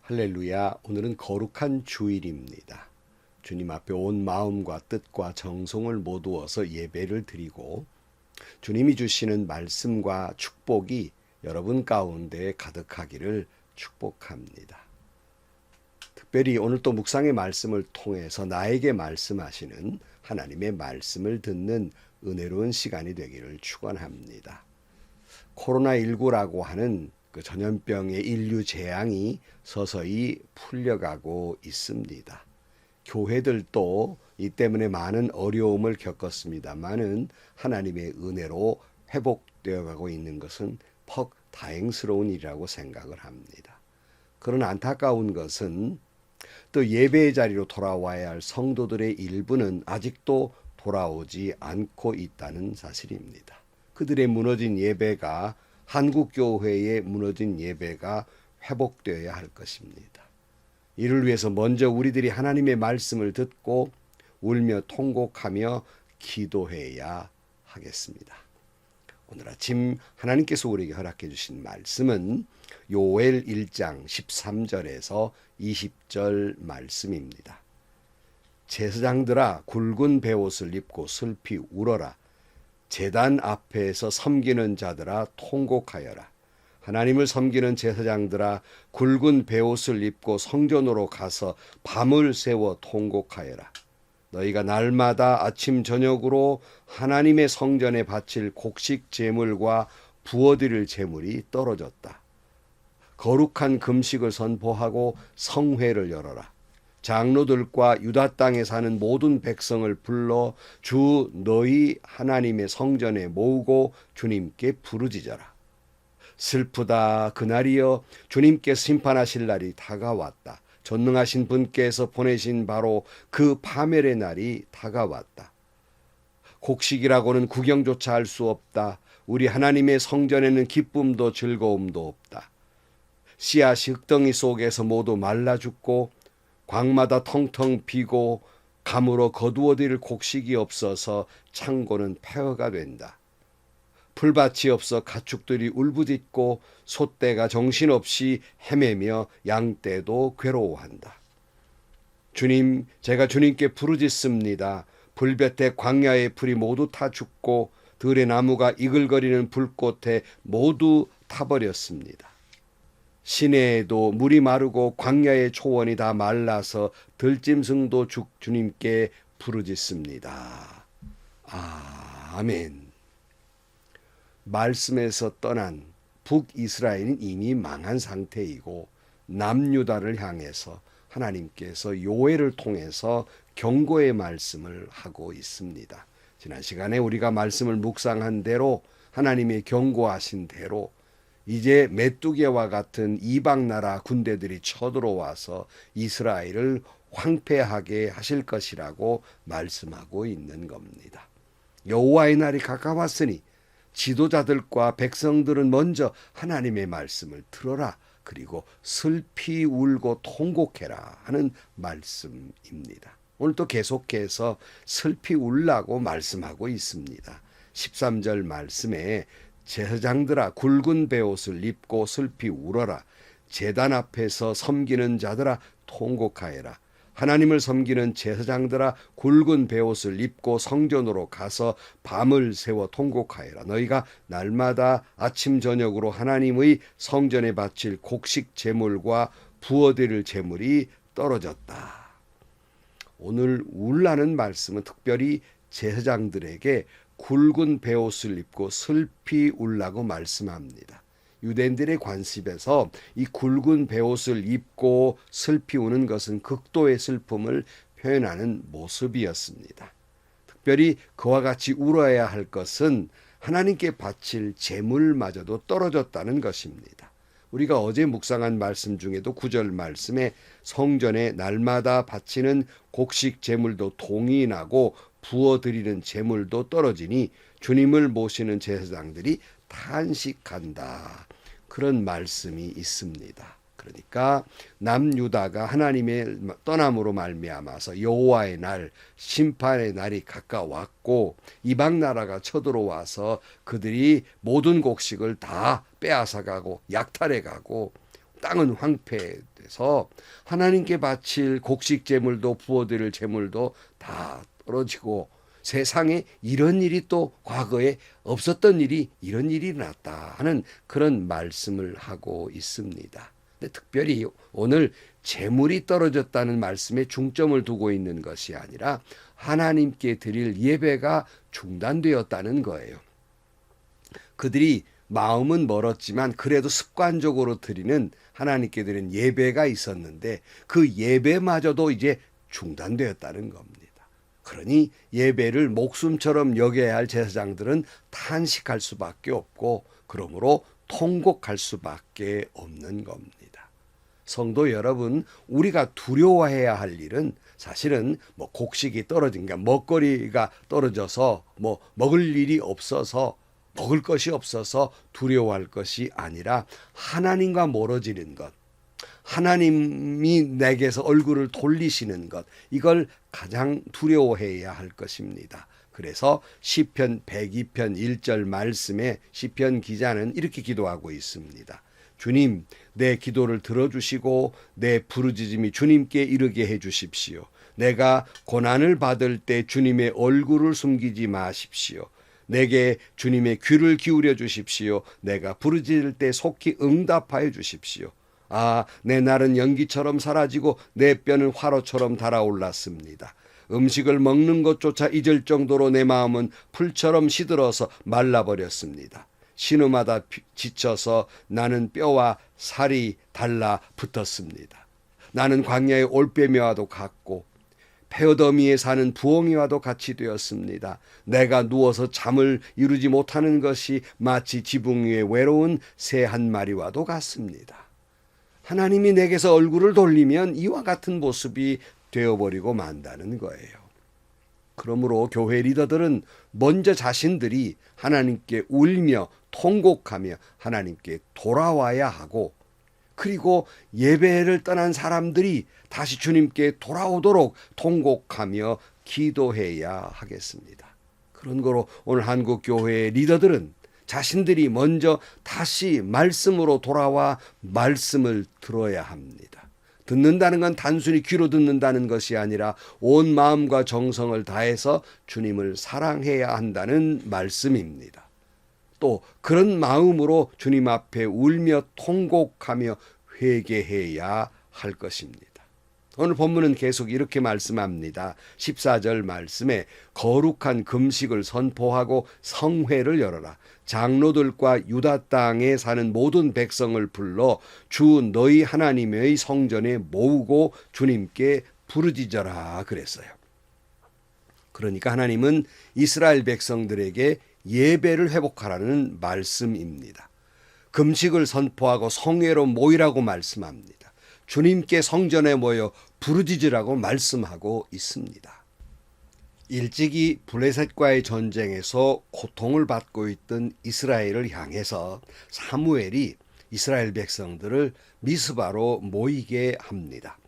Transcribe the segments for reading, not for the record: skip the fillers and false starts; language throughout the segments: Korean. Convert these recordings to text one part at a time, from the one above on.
할렐루야. 오늘은 거룩한 주일입니다. 주님 앞에 온 마음과 뜻과 정성을 모두어서 예배를 드리고 주님이 주시는 말씀과 축복이 여러분 가운데 가득하기를 축복합니다. 특별히 오늘 또 묵상의 말씀을 통해서 나에게 말씀하시는 하나님의 말씀을 듣는 은혜로운 시간이 되기를 축원합니다. 코로나19라고 하는 그 전염병의 인류 재앙이 서서히 풀려가고 있습니다. 교회들도 이 때문에 많은 어려움을 겪었습니다만은 하나님의 은혜로 회복되어 가고 있는 것은 퍽 다행스러운 일이라고 생각을 합니다. 그러나 안타까운 것은 또 예배의 자리로 돌아와야 할 성도들의 일부는 아직도 돌아오지 않고 있다는 사실입니다. 그들의 무너진 예배가 한국교회의 무너진 예배가 회복되어야 할 것입니다. 이를 위해서 먼저 우리들이 하나님의 말씀을 듣고 울며 통곡하며 기도해야 하겠습니다. 오늘 아침 하나님께서 우리에게 허락해 주신 말씀은 요엘 1장 13절에서 20절 말씀입니다. 제사장들아 굵은 베옷을 입고 슬피 울어라. 제단 앞에서 섬기는 자들아 통곡하여라. 하나님을 섬기는 제사장들아 굵은 베옷을 입고 성전으로 가서 밤을 새워 통곡하여라. 너희가 날마다 아침 저녁으로 하나님의 성전에 바칠 곡식 제물과 부어드릴 제물이 떨어졌다. 거룩한 금식을 선포하고 성회를 열어라. 장로들과 유다 땅에 사는 모든 백성을 불러 주 너희 하나님의 성전에 모으고 주님께 부르짖어라. 슬프다 그날이여 주님께서 심판하실 날이 다가왔다. 전능하신 분께서 보내신 바로 그 파멸의 날이 다가왔다. 곡식이라고는 구경조차 할 수 없다. 우리 하나님의 성전에는 기쁨도 즐거움도 없다. 씨앗이 흙덩이 속에서 모두 말라 죽고 광마다 텅텅 비고 감으로 거두어들일 곡식이 없어서 창고는 폐허가 된다. 풀밭이 없어 가축들이 울부짖고 소떼가 정신없이 헤매며 양떼도 괴로워한다. 주님, 제가 주님께 부르짖습니다. 불볕에 광야의 풀이 모두 타 죽고 들의 나무가 이글거리는 불꽃에 모두 타버렸습니다. 시내에도 물이 마르고 광야의 초원이 다 말라서 들짐승도 주님께 부르짖습니다. 아멘. 말씀에서 떠난 북이스라엘은 이미 망한 상태이고 남유다를 향해서 하나님께서 요엘을 통해서 경고의 말씀을 하고 있습니다. 지난 시간에 우리가 말씀을 묵상한 대로 하나님의 경고하신 대로 이제 메뚜기와 같은 이방 나라 군대들이 쳐들어와서 이스라엘을 황폐하게 하실 것이라고 말씀하고 있는 겁니다. 여호와의 날이 가까웠으니 지도자들과 백성들은 먼저 하나님의 말씀을 들어라. 그리고 슬피 울고 통곡해라 하는 말씀입니다. 오늘 또 계속해서 슬피 울라고 말씀하고 있습니다. 13절 말씀에 제사장들아 굵은 베옷을 입고 슬피 울어라. 제단 앞에서 섬기는 자들아 통곡하여라. 하나님을 섬기는 제사장들아 굵은 베옷을 입고 성전으로 가서 밤을 새워 통곡하여라. 너희가 날마다 아침 저녁으로 하나님의 성전에 바칠 곡식 제물과 부어드릴 제물이 떨어졌다. 오늘 울라는 말씀은 특별히 제사장들에게 굵은 베옷을 입고 슬피 울라고 말씀합니다. 유대인들의 관습에서 이 굵은 베옷을 입고 슬피 우는 것은 극도의 슬픔을 표현하는 모습이었습니다. 특별히 그와 같이 울어야 할 것은 하나님께 바칠 제물마저도 떨어졌다는 것입니다. 우리가 어제 묵상한 말씀 중에도 9절 말씀에 성전에 날마다 바치는 곡식 제물도 동이 나고 부어드리는 제물도 떨어지니 주님을 모시는 제사장들이 탄식한다. 그런 말씀이 있습니다. 그러니까 남유다가 하나님의 떠남으로 말미암아서 여호와의 날, 심판의 날이 가까웠고 이방 나라가 쳐들어와서 그들이 모든 곡식을 다 빼앗아가고 약탈해가고 땅은 황폐돼서 하나님께 바칠 곡식 제물도 부어드릴 제물도 다 떨어지고 세상에 이런 일이 또 과거에 없었던 일이 이런 일이 났다 하는 그런 말씀을 하고 있습니다. 근데 특별히 오늘 재물이 떨어졌다는 말씀에 중점을 두고 있는 것이 아니라 하나님께 드릴 예배가 중단되었다는 거예요. 그들이 마음은 멀었지만 그래도 습관적으로 드리는 하나님께 드리는 예배가 있었는데 그 예배마저도 이제 중단되었다는 겁니다. 그러니 예배를 목숨처럼 여겨야 할 제사장들은 탄식할 수밖에 없고 그러므로 통곡할 수밖에 없는 겁니다. 성도 여러분, 우리가 두려워해야 할 일은 사실은 곡식이 떨어진 게 먹거리가 떨어져서 먹을 일이 없어서 먹을 것이 없어서 두려워할 것이 아니라 하나님과 멀어지는 것, 하나님이 내게서 얼굴을 돌리시는 것, 이걸 가장 두려워해야 할 것입니다. 그래서 시편 102편 1절 말씀에 시편 기자는 이렇게 기도하고 있습니다. 주님, 내 기도를 들어주시고 내 부르짖음이 주님께 이르게 해주십시오. 내가 고난을 받을 때 주님의 얼굴을 숨기지 마십시오. 내게 주님의 귀를 기울여 주십시오. 내가 부르짖을 때 속히 응답하여 주십시오. 내 날은 연기처럼 사라지고 내 뼈는 화로처럼 달아올랐습니다. 음식을 먹는 것조차 잊을 정도로 내 마음은 풀처럼 시들어서 말라버렸습니다. 신음하다 지쳐서 나는 뼈와 살이 달라붙었습니다. 나는 광야의 올빼미와도 같고 폐어더미에 사는 부엉이와도 같이 되었습니다. 내가 누워서 잠을 이루지 못하는 것이 마치 지붕 위에 외로운 새 한 마리와도 같습니다. 하나님이 내게서 얼굴을 돌리면 이와 같은 모습이 되어버리고 만다는 거예요. 그러므로 교회 리더들은 먼저 자신들이 하나님께 울며 통곡하며 하나님께 돌아와야 하고, 그리고 예배를 떠난 사람들이 다시 주님께 돌아오도록 통곡하며 기도해야 하겠습니다. 그런 거로 오늘 한국 교회의 리더들은 자신들이 먼저 다시 말씀으로 돌아와 말씀을 들어야 합니다. 듣는다는 건 단순히 귀로 듣는다는 것이 아니라 온 마음과 정성을 다해서 주님을 사랑해야 한다는 말씀입니다. 또 그런 마음으로 주님 앞에 울며 통곡하며 회개해야 할 것입니다. 오늘 본문은 계속 이렇게 말씀합니다. 14절 말씀에 거룩한 금식을 선포하고 성회를 열어라. 장로들과 유다 땅에 사는 모든 백성을 불러 주 너희 하나님의 성전에 모으고 주님께 부르짖어라 그랬어요. 그러니까 하나님은 이스라엘 백성들에게 예배를 회복하라는 말씀입니다. 금식을 선포하고 성회로 모이라고 말씀합니다. 주님께 성전에 모여 부르짖으라고 말씀하고 있습니다. 일찍이 블레셋과의 전쟁에서 고통을 받고 있던 이스라엘을 향해서 사무엘이 이스라엘 백성들을 미스바로 모이게 합니다.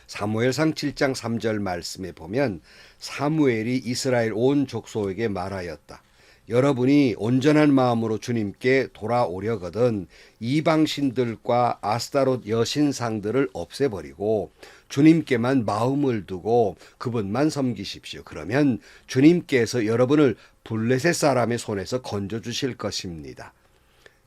사무엘상 7장 3절 말씀에 보면 사무엘이 이스라엘 온 족속에게 말하였다. 여러분이 온전한 마음으로 주님께 돌아오려거든 이방신들과 아스타롯 여신상들을 없애버리고 주님께만 마음을 두고 그분만 섬기십시오. 그러면 주님께서 여러분을 블레셋 사람의 손에서 건져주실 것입니다.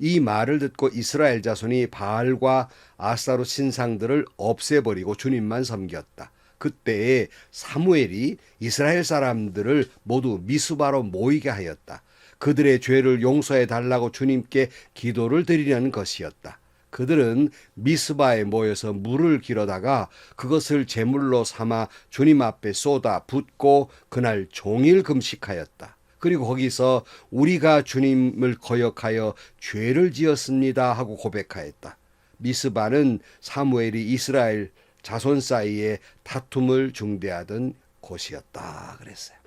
이 말을 듣고 이스라엘 자손이 바알과 아스타롯 신상들을 없애버리고 주님만 섬겼다. 그때에 사무엘이 이스라엘 사람들을 모두 미스바로 모이게 하였다. 그들의 죄를 용서해 달라고 주님께 기도를 드리려는 것이었다. 그들은 미스바에 모여서 물을 길어다가 그것을 제물로 삼아 주님 앞에 쏟아 붓고 그날 종일 금식하였다. 그리고 거기서 우리가 주님을 거역하여 죄를 지었습니다 하고 고백하였다. 미스바는 사무엘이 이스라엘 자손 사이에 다툼을 중대하던 곳이었다 그랬어요.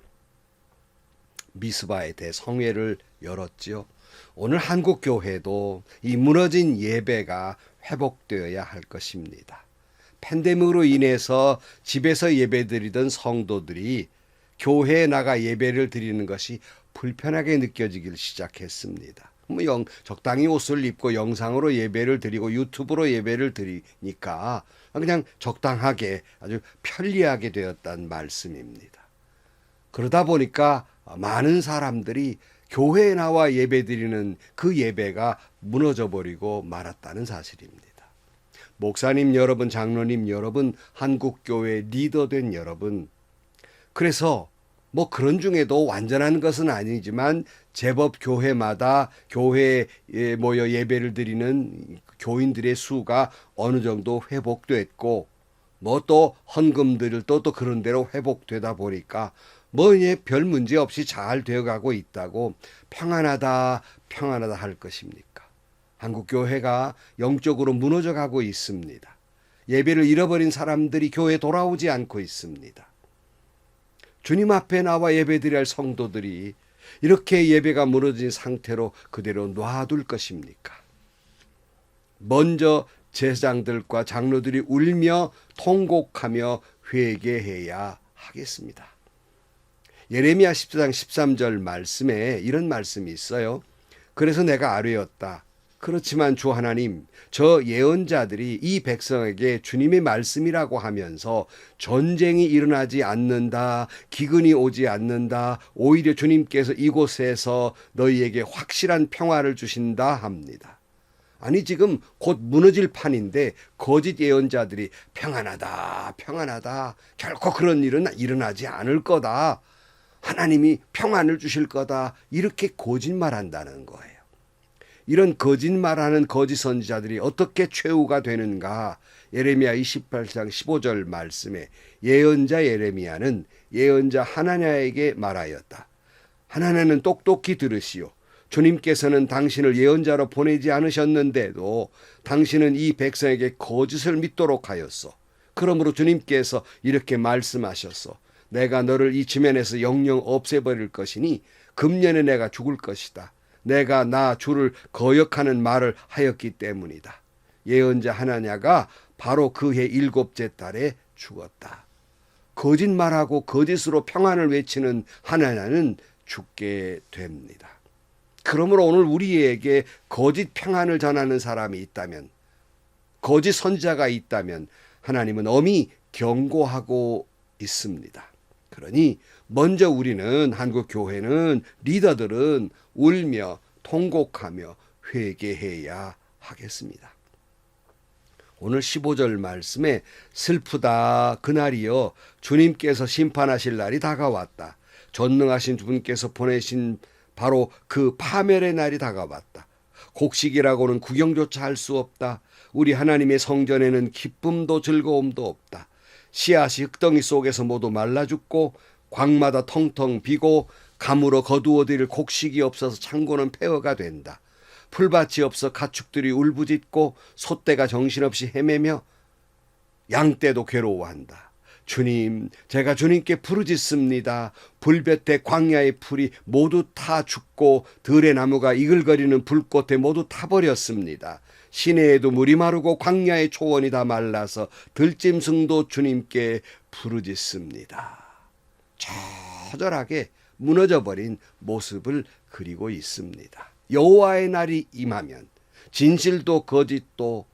미스바에 대해 성회를 열었지요. 오늘 한국 교회도 이 무너진 예배가 회복되어야 할 것입니다. 팬데믹으로 인해서 집에서 예배드리던 성도들이 교회에 나가 예배를 드리는 것이 불편하게 느껴지기 시작했습니다. 적당히 옷을 입고 영상으로 예배를 드리고 유튜브로 예배를 드리니까 그냥 적당하게 아주 편리하게 되었다는 말씀입니다. 그러다 보니까 많은 사람들이 교회에 나와 예배 드리는 그 예배가 무너져 버리고 말았다는 사실입니다. 목사님 여러분, 장로님 여러분, 한국교회 리더된 여러분, 그래서 그런 중에도 완전한 것은 아니지만 제법 교회마다 교회에 모여 예배를 드리는 교인들의 수가 어느 정도 회복됐고 또 헌금들을 또 그런 대로 회복되다 보니까 별 문제 없이 잘 되어가고 있다고 평안하다 할 것입니까? 한국교회가 영적으로 무너져가고 있습니다. 예배를 잃어버린 사람들이 교회에 돌아오지 않고 있습니다. 주님 앞에 나와 예배드려야 할 성도들이 이렇게 예배가 무너진 상태로 그대로 놔둘 것입니까? 먼저 제사장들과 장로들이 울며 통곡하며 회개해야 하겠습니다. 예레미야 14장 13절 말씀에 이런 말씀이 있어요. 그래서 내가 아뢰었다. 그렇지만 주 하나님, 저 예언자들이 이 백성에게 주님의 말씀이라고 하면서 전쟁이 일어나지 않는다, 기근이 오지 않는다, 오히려 주님께서 이곳에서 너희에게 확실한 평화를 주신다 합니다. 아니 지금 곧 무너질 판인데 거짓 예언자들이 평안하다 결코 그런 일은 일어나지 않을 거다, 하나님이 평안을 주실 거다, 이렇게 거짓말한다는 거예요. 이런 거짓말하는 거짓 선지자들이 어떻게 최후가 되는가? 예레미야 28장 15절 말씀에 예언자 예레미야는 예언자 하나냐에게 말하였다. 하나냐는 똑똑히 들으시오. 주님께서는 당신을 예언자로 보내지 않으셨는데도 당신은 이 백성에게 거짓을 믿도록 하였소. 그러므로 주님께서 이렇게 말씀하셨소. 내가 너를 이 지면에서 영영 없애버릴 것이니 금년에 내가 죽을 것이다. 내가 나 주를 거역하는 말을 하였기 때문이다. 예언자 하나냐가 바로 그해 7째 달에 죽었다. 거짓말하고 거짓으로 평안을 외치는 하나냐는 죽게 됩니다. 그러므로 오늘 우리에게 거짓 평안을 전하는 사람이 있다면, 거짓 선지자가 있다면 하나님은 엄히 경고하고 있습니다. 그러니 먼저 우리는, 한국 교회는, 리더들은 울며 통곡하며 회개해야 하겠습니다. 오늘 15절 말씀에 슬프다 그날이여 주님께서 심판하실 날이 다가왔다. 전능하신 분께서 보내신 바로 그 파멸의 날이 다가왔다. 곡식이라고는 구경조차 할 수 없다. 우리 하나님의 성전에는 기쁨도 즐거움도 없다. 씨앗이 흙덩이 속에서 모두 말라 죽고 광마다 텅텅 비고 감으로 거두어들일 곡식이 없어서 창고는 폐허가 된다. 풀밭이 없어 가축들이 울부짖고 소떼가 정신없이 헤매며 양떼도 괴로워한다. 주님, 제가 주님께 부르짖습니다. 불볕에 광야의 풀이 모두 타 죽고 들의 나무가 이글거리는 불꽃에 모두 타버렸습니다. 시내에도 물이 마르고 광야의 초원이 다 말라서 들짐승도 주님께 부르짖습니다. 처절하게 무너져버린 모습을 그리고 있습니다. 여호와의 날이 임하면 진실도 거짓도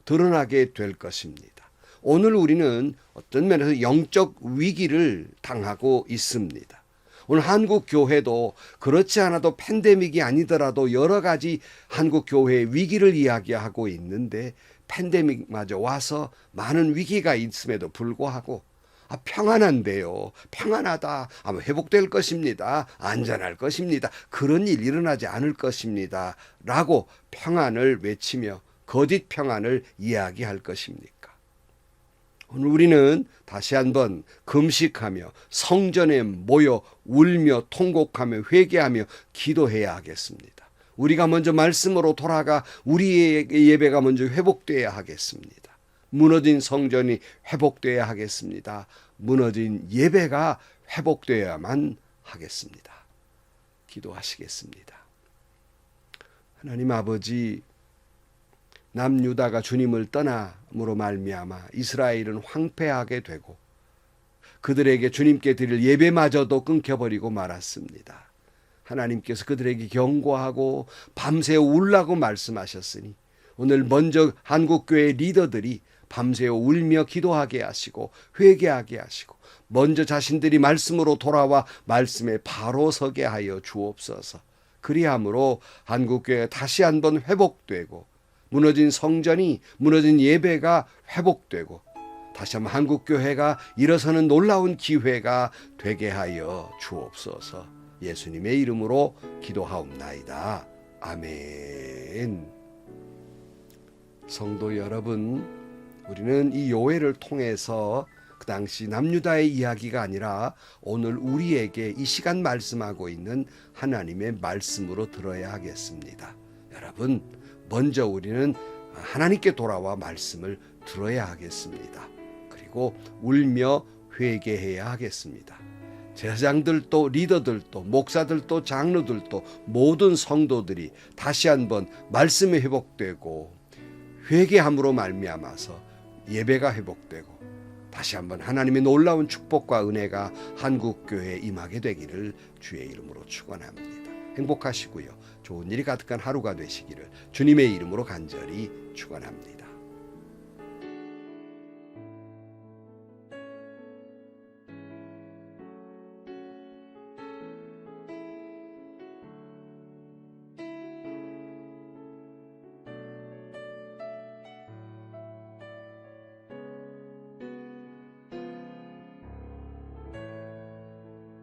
드러나게 될 것입니다. 오늘 우리는 어떤 면에서 영적 위기를 당하고 있습니다. 오늘 한국 교회도 그렇지 않아도 팬데믹이 아니더라도 여러 가지 한국 교회의 위기를 이야기하고 있는데, 팬데믹마저 와서 많은 위기가 있음에도 불구하고 평안한데요. 평안하다. 아마 회복될 것입니다. 안전할 것입니다. 그런 일 일어나지 않을 것입니다. 라고 평안을 외치며 거짓 평안을 이야기할 것입니까? 오늘 우리는 다시 한번 금식하며 성전에 모여 울며 통곡하며 회개하며 기도해야 하겠습니다. 우리가 먼저 말씀으로 돌아가 우리의 예배가 먼저 회복되어야 하겠습니다. 무너진 성전이 회복되어야 하겠습니다. 무너진 예배가 회복되어야만 하겠습니다. 기도하시겠습니다. 하나님 아버지, 남유다가 주님을 떠남으로 말미암아 이스라엘은 황폐하게 되고 그들에게 주님께 드릴 예배마저도 끊겨버리고 말았습니다. 하나님께서 그들에게 경고하고 밤새 울라고 말씀하셨으니 오늘 먼저 한국교회 리더들이 밤새 울며 기도하게 하시고 회개하게 하시고 먼저 자신들이 말씀으로 돌아와 말씀에 바로 서게 하여 주옵소서. 그리함으로 한국교회가 다시 한번 회복되고 무너진 성전이 무너진 예배가 회복되고 다시 한번 한국교회가 일어서는 놀라운 기회가 되게 하여 주옵소서. 예수님의 이름으로 기도하옵나이다. 아멘. 성도 여러분, 우리는 이 요회를 통해서 그 당시 남유다의 이야기가 아니라 오늘 우리에게 이 시간 말씀하고 있는 하나님의 말씀으로 들어야 하겠습니다. 여러분, 먼저 우리는 하나님께 돌아와 말씀을 들어야 하겠습니다. 그리고 울며 회개해야 하겠습니다. 제사장들도 리더들도 목사들도 장로들도 모든 성도들이 다시 한번 말씀이 회복되고 회개함으로 말미암아서 예배가 회복되고 다시 한번 하나님의 놀라운 축복과 은혜가 한국교회에 임하게 되기를 주의 이름으로 축원합니다. 행복하시고요. 좋은 일이 가득한 하루가 되시기를 주님의 이름으로 간절히 축원합니다.